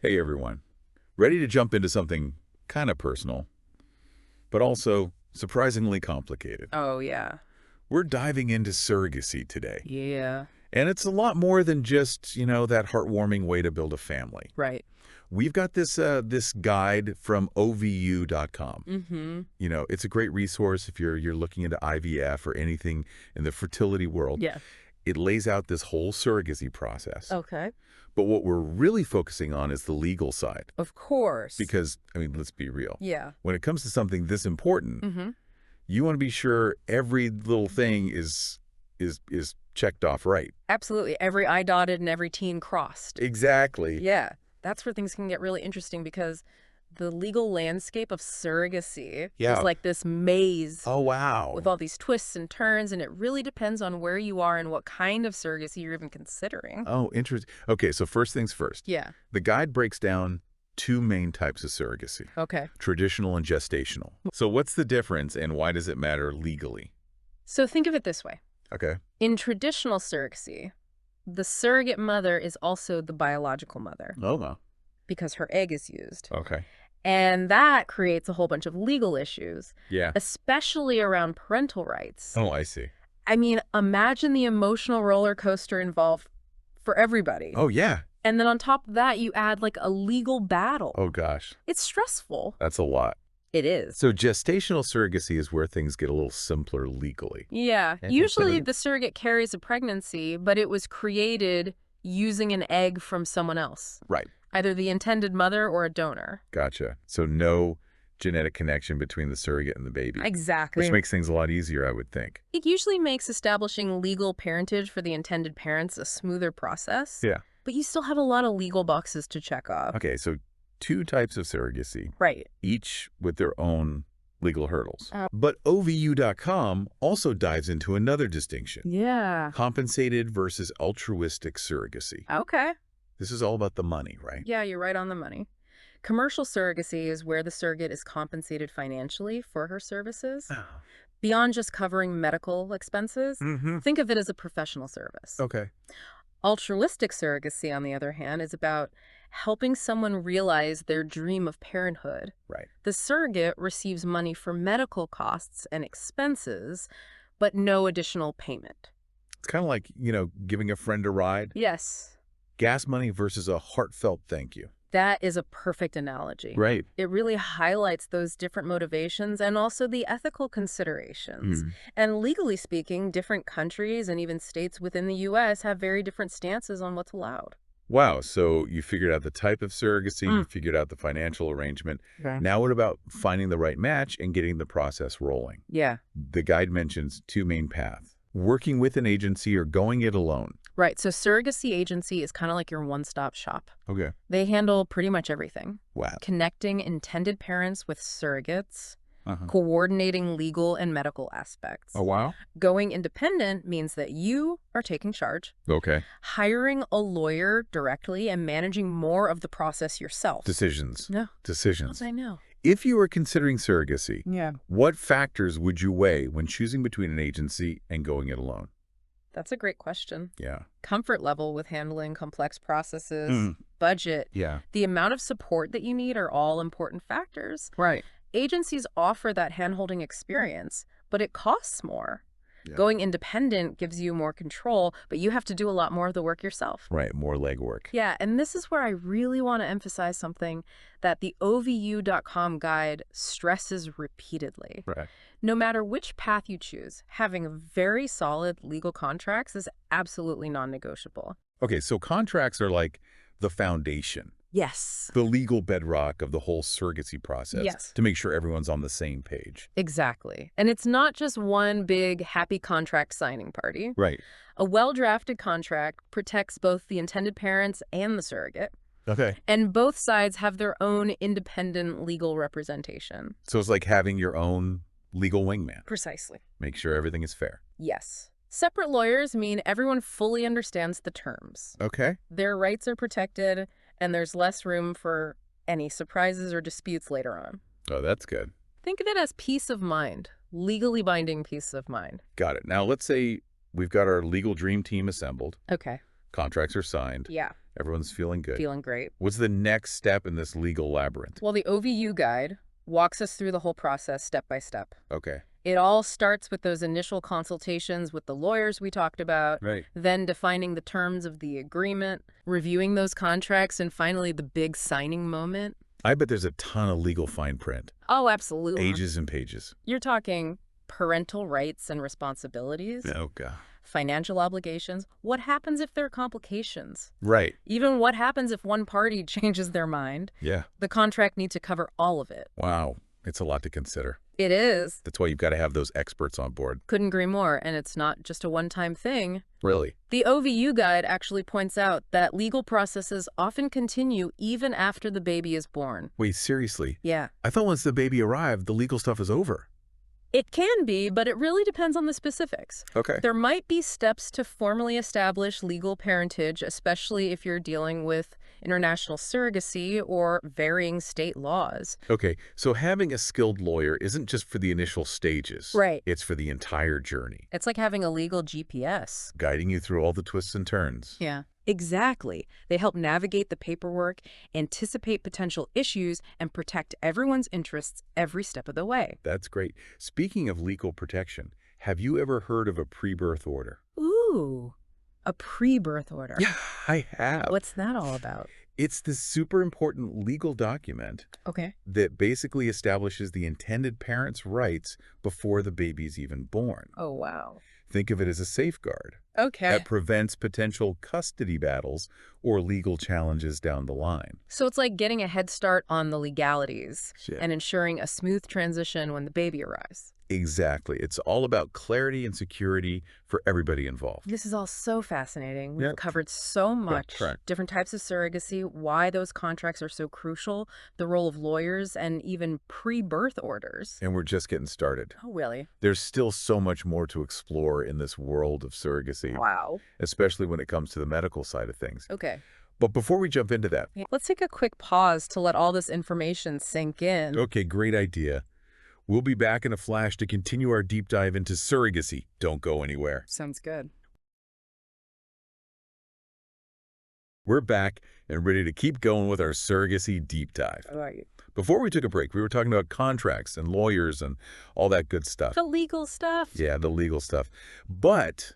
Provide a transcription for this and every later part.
Hey everyone, ready to jump into something kind of personal, but also surprisingly complicated. Oh, yeah. We're diving into surrogacy today, Yeah. and it's a lot more than just, that heartwarming way to build a family. Right. We've got this guide from OVU.com. Mm-hmm. It's a great resource if you're looking into IVF or anything in the fertility world. Yeah. It lays out this whole surrogacy process. Okay. But what we're really focusing on is the legal side. Of course. Because, let's be real. Yeah. When it comes to something this important, Mm-hmm. you want to be sure every little thing is checked off right. Absolutely. Every I dotted and every T crossed. Exactly. Yeah. That's where things can get really interesting because the legal landscape of surrogacy Yeah. is like this maze Oh, wow. with all these twists and turns, and it really depends on where you are and what kind of surrogacy you're even considering. Oh, interesting. Okay, so first things first. Yeah. The guide breaks down two main types of surrogacy, Okay. traditional and gestational. So what's the difference and why does it matter legally? So think of it this way. Okay. In traditional surrogacy, the surrogate mother is also the biological mother Oh, no. because her egg is used. Okay. And that creates a whole bunch of legal issues, Yeah. especially around parental rights. Oh, I see. I mean, imagine the emotional roller coaster involved for everybody. Oh, yeah. And then on top of that, you add like a legal battle. Oh, gosh. It's stressful. That's a lot. It is. So gestational surrogacy is where things get a little simpler legally. Yeah. And Usually so- the surrogate carries a pregnancy, but it was created using an egg from someone else. Right. Either the intended mother or a donor. Gotcha. So no genetic connection between the surrogate and the baby. Exactly. Which makes things a lot easier, I would think. It usually makes establishing legal parentage for the intended parents a smoother process. Yeah. But you still have a lot of legal boxes to check off. Okay, so two types of surrogacy, Right. each with their own legal hurdles. Uh, But OVU.com also dives into another distinction. Yeah. Compensated versus altruistic surrogacy. Okay. This is all about the money, right? Yeah, you're right on the money. Commercial surrogacy is where the surrogate is compensated financially for her services, Oh. beyond just covering medical expenses. Mm-hmm. Think of it as a professional service. Okay. Altruistic surrogacy, on the other hand, is about helping someone realize their dream of parenthood. Right. The surrogate receives money for medical costs and expenses, but no additional payment. It's kind of like, giving a friend a ride. Yes, Gas money versus a heartfelt thank you. that is a perfect analogy. Right. It really highlights those different motivations and also the ethical considerations. And legally speaking, different countries and even states within the U.S. have very different stances on what's allowed. Wow, so you figured out the type of surrogacy, you figured out the financial arrangement. Okay. Now what about finding the right match and getting the process rolling? Yeah. The guide mentions two main paths, working with an agency or going it alone. Right. So surrogacy agency is kind of like your one-stop shop. Okay. They handle pretty much everything. Wow. Connecting intended parents with surrogates, Uh-huh. coordinating legal and medical aspects. Oh, wow. Going independent means that you are taking charge, Okay. hiring a lawyer directly, and managing more of the process yourself. Decisions. No. Decisions. I know. If you were considering surrogacy, Yeah. what factors would you weigh when choosing between an agency and going it alone? That's a great question. Yeah. Comfort level with handling complex processes, Mm. budget, Yeah. the amount of support that you need are all important factors. Right. Agencies offer that handholding experience, but it costs more. Yeah. Going independent gives you more control, but you have to do a lot more of the work yourself. Right. More legwork. Yeah, and this is where I really want to emphasize something that the OVU.com guide stresses repeatedly. Right. No matter which path you choose, having very solid legal contracts is absolutely non-negotiable. Okay, so contracts are like the foundation, Yes. the legal bedrock of the whole surrogacy process. Yes. To make sure everyone's on the same page. Exactly. And it's not just one big happy contract signing party. Right. A well-drafted contract protects both the intended parents and the surrogate, Okay. and both sides have their own independent legal representation. So it's like having your own legal wingman. Precisely. Make sure everything is fair. Yes. Separate lawyers mean everyone fully understands the terms. Okay. Their rights are protected, and there's less room for any surprises or disputes later on. Oh, that's good. Think of it as peace of mind, legally binding peace of mind. Got it. Now, let's say we've got our legal dream team assembled. Okay. Contracts are signed. Yeah. Everyone's feeling good. Feeling great. What's the next step in this legal labyrinth? Well, the OVU guide walks us through the whole process step by step. Okay. It all starts with those initial consultations with the lawyers we talked about, Right. then defining the terms of the agreement, reviewing those contracts, and finally the big signing moment. I bet there's a ton of legal fine print. Oh, absolutely. Pages and pages. You're talking parental rights and responsibilities, Oh, God. financial obligations. What happens if there are complications? Right. Even what happens if one party changes their mind? Yeah. The contract needs to cover all of it. Wow. It's a lot to consider. It is. That's why you've got to have those experts on board. Couldn't agree more. And it's not just a one-time thing. Really? The OVU guide actually points out that legal processes often continue even after the baby is born. Wait, seriously? Yeah. I thought once the baby arrived, the legal stuff is over. It can be, but it really depends on the specifics. Okay. There might be steps to formally establish legal parentage, especially if you're dealing with international surrogacy or varying state laws. Okay, so having a skilled lawyer isn't just for the initial stages. Right. It's for the entire journey, It's like having a legal GPS. guiding you through all the twists and turns. Yeah. Exactly. They help navigate the paperwork, anticipate potential issues, and protect everyone's interests every step of the way. That's great. Speaking of legal protection, have you ever heard of a pre-birth order? Ooh, a pre-birth order. Yeah, I have. What's that all about? It's this super important legal document Okay. that basically establishes the intended parent's rights before the baby's even born. Oh, wow. Think of it as a safeguard Okay. that prevents potential custody battles or legal challenges down the line. So it's like getting a head start on the legalities Yeah. and ensuring a smooth transition when the baby arrives. Exactly. It's all about clarity and security for everybody involved. This is all so fascinating. We've Yep. covered so much. correct. Different types of surrogacy, why those contracts are so crucial, the role of lawyers, and even pre-birth orders. And we're just getting started. Oh, really? There's still so much more to explore in this world of surrogacy, Wow. especially when it comes to the medical side of things. Okay. But before we jump into that, Let's take a quick pause to let all this information sink in. okay, great idea. We'll be back in a flash to continue our deep dive into surrogacy. Don't go anywhere. Sounds good. We're back and ready to keep going with our surrogacy deep dive. All right. Before we took a break, we were talking about contracts and lawyers and all that good stuff. The legal stuff. Yeah, the legal stuff. But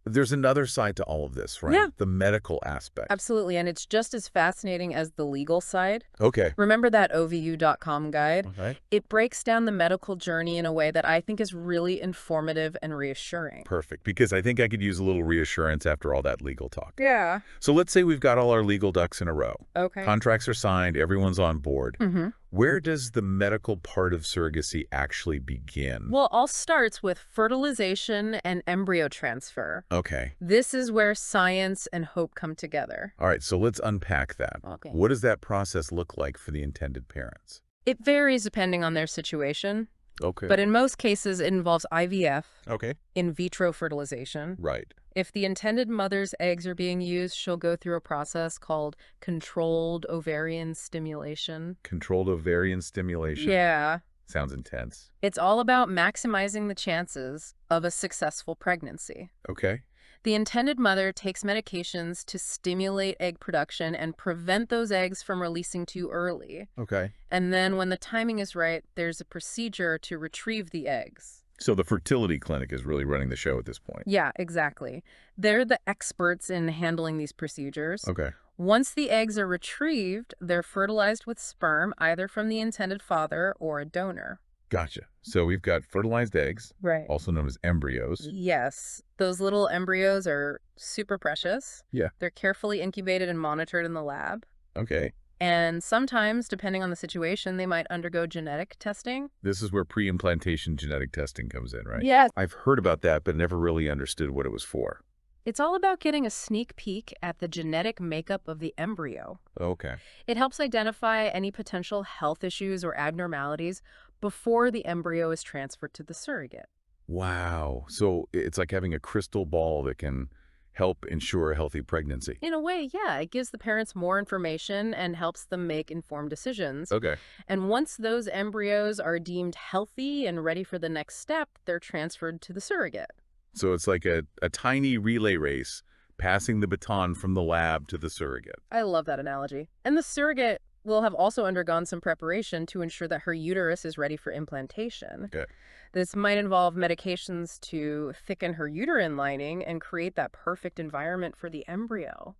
there's another side to all of this, right? Yeah. The medical aspect. Absolutely, and it's just as fascinating as the legal side. Okay. Remember that OVU.com guide? Okay. It breaks down the medical journey in a way that I think is really informative and reassuring. Perfect. Because I think I could use a little reassurance after all that legal talk. Yeah. So let's say we've got all our legal ducks in a row. Okay. Contracts are signed. Everyone's on board. Mm-hmm. Where does the medical part of surrogacy actually begin? Well, it all starts with fertilization and embryo transfer. Okay. This is where science and hope come together. All right. So let's unpack that. Okay. What does that process look like for the intended parents? It varies depending on their situation, Okay. but in most cases it involves IVF, Okay. in vitro fertilization. Right. If the intended mother's eggs are being used, she'll go through a process called controlled ovarian stimulation. Controlled ovarian stimulation. Yeah. Sounds intense. It's all about maximizing the chances of a successful pregnancy. Okay. The intended mother takes medications to stimulate egg production and prevent those eggs from releasing too early. Okay. And then when the timing is right, there's a procedure to retrieve the eggs. So the fertility clinic is really running the show at this point. Yeah, exactly. They're the experts in handling these procedures. Okay. Once the eggs are retrieved, they're fertilized with sperm, either from the intended father or a donor. Gotcha. So we've got fertilized eggs, Right. also known as embryos. Yes. Those little embryos are super precious. Yeah. They're carefully incubated and monitored in the lab. Okay. And sometimes, depending on the situation, they might undergo genetic testing. This is where pre-implantation genetic testing comes in, right? Yes. I've heard about that, but never really understood what it was for. It's all about getting a sneak peek at the genetic makeup of the embryo. Okay. It helps identify any potential health issues or abnormalities before the embryo is transferred to the surrogate. Wow. So it's like having a crystal ball that can help ensure a healthy pregnancy. In a way, yeah, it gives the parents more information and helps them make informed decisions. Okay. And once those embryos are deemed healthy and ready for the next step, they're transferred to the surrogate. So it's like a tiny relay race passing the baton from the lab to the surrogate. I love that analogy. And the surrogate will have also undergone some preparation to ensure that her uterus is ready for implantation. Okay. This might involve medications to thicken her uterine lining and create that perfect environment for the embryo.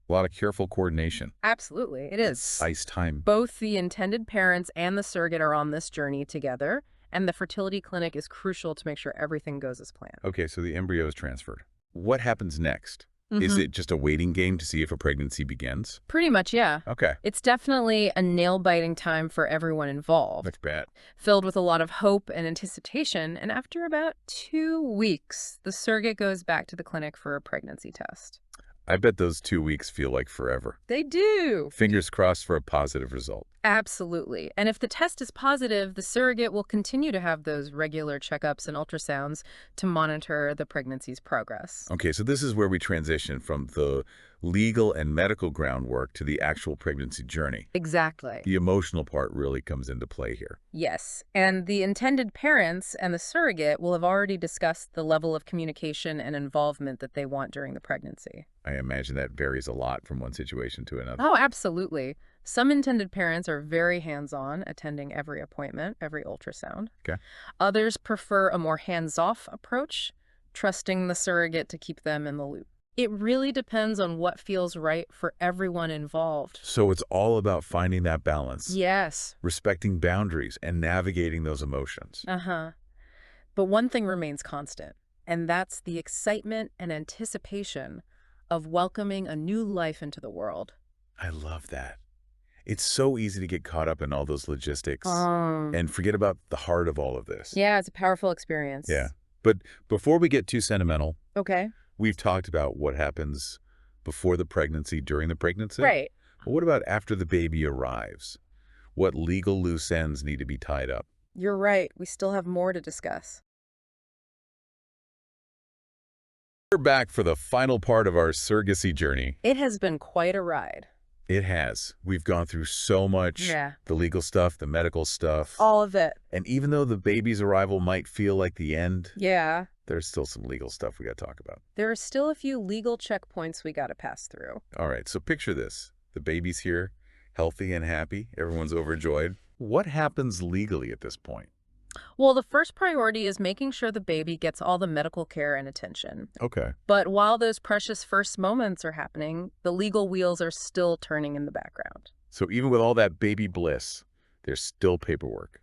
A lot of careful coordination. Absolutely, it is. Precise time. Both the intended parents and the surrogate are on this journey together, and the fertility clinic is crucial to make sure everything goes as planned. Okay, so the embryo is transferred. What happens next? Is it just a waiting game to see if a pregnancy begins? Pretty much, yeah. Okay. It's definitely a nail-biting time for everyone involved, That's bad. filled with a lot of hope and anticipation, and after about 2 weeks, the surrogate goes back to the clinic for a pregnancy test. I bet those 2 weeks feel like forever. They do! Fingers crossed for a positive result. Absolutely. And if the test is positive, the surrogate will continue to have those regular checkups and ultrasounds to monitor the pregnancy's progress. Okay, so this is where we transition from the legal and medical groundwork to the actual pregnancy journey. Exactly. The emotional part really comes into play here. Yes. And the intended parents and the surrogate will have already discussed the level of communication and involvement that they want during the pregnancy. I imagine that varies a lot from one situation to another. Oh, absolutely. Some intended parents are very hands-on, attending every appointment, every ultrasound. Okay. Others prefer a more hands-off approach, trusting the surrogate to keep them in the loop. It really depends on what feels right for everyone involved. So it's all about finding that balance. Yes. Respecting boundaries and navigating those emotions. Uh-huh. But one thing remains constant, and that's the excitement and anticipation of welcoming a new life into the world. I love that. It's so easy to get caught up in all those logistics and forget about the heart of all of this. Yeah, it's a powerful experience. Yeah. But before we get too sentimental, Okay. we've talked about what happens before the pregnancy, during the pregnancy. Right. But what about after the baby arrives? What legal loose ends need to be tied up? You're right. We still have more to discuss. We're back for the final part of our surrogacy journey. It has been quite a ride. It has. We've gone through so much. Yeah. The legal stuff, the medical stuff. All of it. And even though the baby's arrival might feel like the end, Yeah. there's still some legal stuff we got to talk about. There are still a few legal checkpoints we got to pass through. All right, so picture this. The baby's here, healthy and happy. Everyone's overjoyed. What happens legally at this point? Well, the first priority is making sure the baby gets all the medical care and attention. Okay. But while those precious first moments are happening, the legal wheels are still turning in the background. So even with all that baby bliss, there's still paperwork.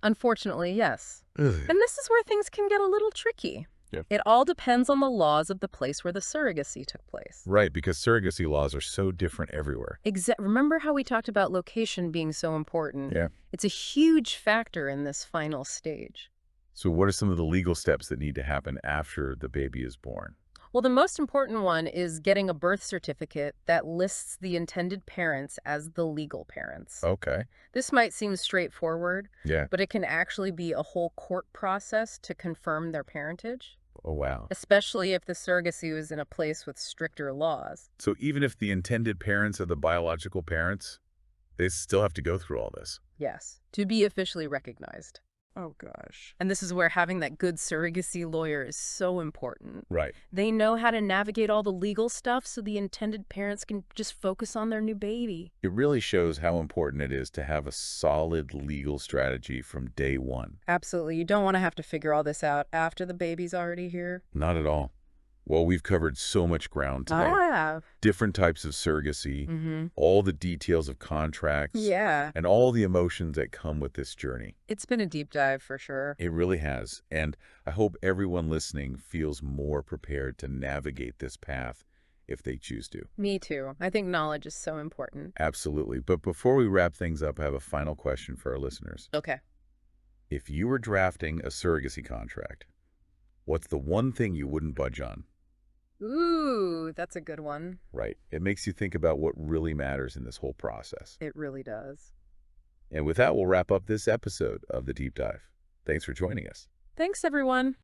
Unfortunately, yes. Ugh. And this is where things can get a little tricky. Yeah. It all depends on the laws of the place where the surrogacy took place. Right, because surrogacy laws are so different everywhere. Remember how we talked about location being so important? Yeah. It's a huge factor in this final stage. So what are some of the legal steps that need to happen after the baby is born? Well, the most important one is getting a birth certificate that lists the intended parents as the legal parents. Okay. This might seem straightforward, Yeah. but it can actually be a whole court process to confirm their parentage, Oh, wow. especially if the surrogacy was in a place with stricter laws. So even if the intended parents are the biological parents, they still have to go through all this. Yes, to be officially recognized. Oh, gosh. And this is where having that good surrogacy lawyer is so important. Right. They know how to navigate all the legal stuff so the intended parents can just focus on their new baby. It really shows how important it is to have a solid legal strategy from day one. Absolutely. You don't want to have to figure all this out after the baby's already here. Not at all. Well, we've covered so much ground today. I have. Different types of surrogacy, Mm-hmm. all the details of contracts, Yeah. and all the emotions that come with this journey. It's been a deep dive for sure. It really has. And I hope everyone listening feels more prepared to navigate this path if they choose to. Me too. I think knowledge is so important. Absolutely. But before we wrap things up, I have a final question for our listeners. Okay. If you were drafting a surrogacy contract, what's the one thing you wouldn't budge on? Ooh, that's a good one. Right. It makes you think about what really matters in this whole process. It really does. And with that, we'll wrap up this episode of The Deep Dive. Thanks for joining us. Thanks, everyone.